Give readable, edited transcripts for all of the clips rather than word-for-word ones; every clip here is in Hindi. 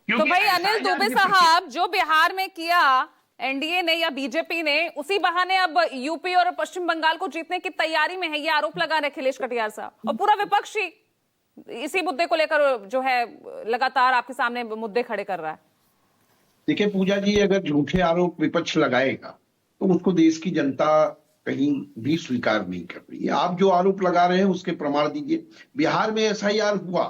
तो क्योंकि भाई अनिल एसआईआर दुबे के पीछे साहब, जो बिहार में किया एनडीए ने या बीजेपी ने, उसी बहाने अब यूपी और पश्चिम बंगाल को जीतने की तैयारी में है, ये आरोप लगा रहे अखिलेश कटियार साहब। और पूरा विपक्ष ही इसी मुद्दे को लेकर जो है लगातार आपके सामने मुद्दे खड़े कर रहा है। देखिए पूजा जी, अगर झूठे आरोप विपक्ष लगाएगा तो उसको देश की जनता कहीं भी स्वीकार नहीं कर रही है। आप जो आरोप लगा रहे हैं उसके प्रमाण दीजिए। बिहार में एसआईआर हुआ,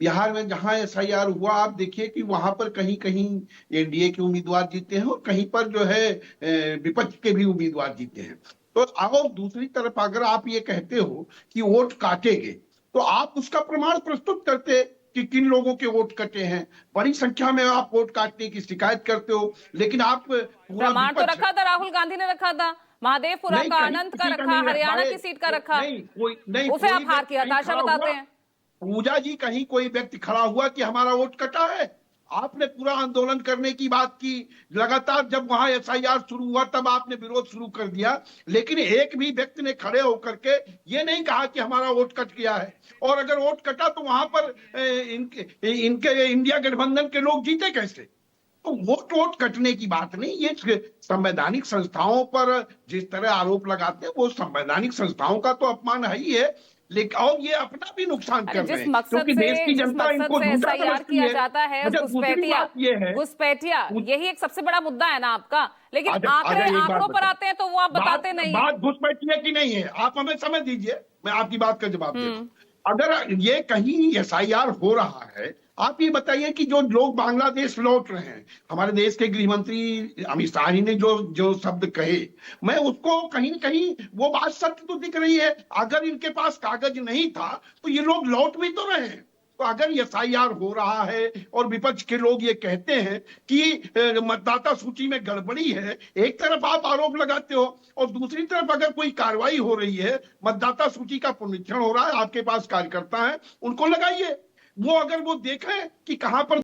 बिहार में जहां एसआईआर हुआ आप देखिए कि वहां पर कहीं कहीं एनडीए के उम्मीदवार जीते हैं और कहीं पर जो है विपक्ष के भी उम्मीदवार जीते हैं। तो और दूसरी तरफ अगर आप ये कहते हो कि वोट काटेंगे, तो आप उसका प्रमाण प्रस्तुत करते कि किन लोगों के वोट कटे हैं। बड़ी संख्या में आप वोट काटने की शिकायत करते हो, लेकिन आप पूरा प्रमाण तो विपक्ष रखा था, राहुल गांधी ने रखा था, महादेवपुरा नहीं, का, कहीं अनंत का किसी का रखा, नहीं हरियाणा भाई, की सीट का रखा। नहीं उसे कोई आप हार व्यक्ति की कहीं हताशा खड़ा बताते हुआ। हैं। पूजा जी, कहीं कोई व्यक्ति खड़ा हुआ कि हमारा वोट कटा है? आपने पूरा आंदोलन करने की बात की, लगातार जब वहां एसआईआर शुरू हुआ तब आपने विरोध शुरू कर दिया, लेकिन एक भी व्यक्ति ने खड़े होकर के ये नहीं कहा कि हमारा वोट कट गया है। और अगर वोट कटा तो वहां पर इनके इंडिया गठबंधन के लोग जीते कैसे? तो वोट वोट कटने की बात नहीं, ये संवैधानिक संस्थाओं पर जिस तरह आरोप लगाते हैं वो संवैधानिक संस्थाओं का तो अपमान है ही है, लेकिन और ये अपना भी नुकसान अरे कर रहे हैं क्योंकि देश की जिस जनता मकसद इनको से झूठा एसआईआर समझती किया है। जाता है, अच्छा, दूसरी घुसपैठिया, बात ये है, घुसपैठिया, यही एक सबसे बड़ा मुद्दा है ना आपका। लेकिन आ आंकड़े जाइए, एक बात आंकड़ों पर बताइए। आते हैं तो वो आप बात बताते नहीं है। बात घुसपैठिए की नहीं है, आप हमें समझ दीजिए, मैं आपकी बात का जवाब दे रहा हूं। हम्म। अगर ये कहीं एसआईआर हो रहा है, आप ये बताइए कि जो लोग बांग्लादेश लौट रहे हैं, हमारे देश के गृह मंत्री अमित शाह जी ने जो जो शब्द कहे, मैं उसको कहीं न कहीं वो बात सत्य तो दिख रही है। अगर इनके पास कागज नहीं था तो ये लोग लौट भी तो रहे हैं। तो अगर एसआईआर हो रहा है और विपक्ष के लोग ये कहते हैं कि मतदाता सूची में गड़बड़ी है, एक तरफ आप आरोप लगाते हो और दूसरी तरफ अगर कोई कार्रवाई हो रही है, मतदाता सूची का पुनरीक्षण हो रहा है, आपके पास कार्यकर्ता है, उनको लगाइए। वो अगर वो देखें कि कहां पर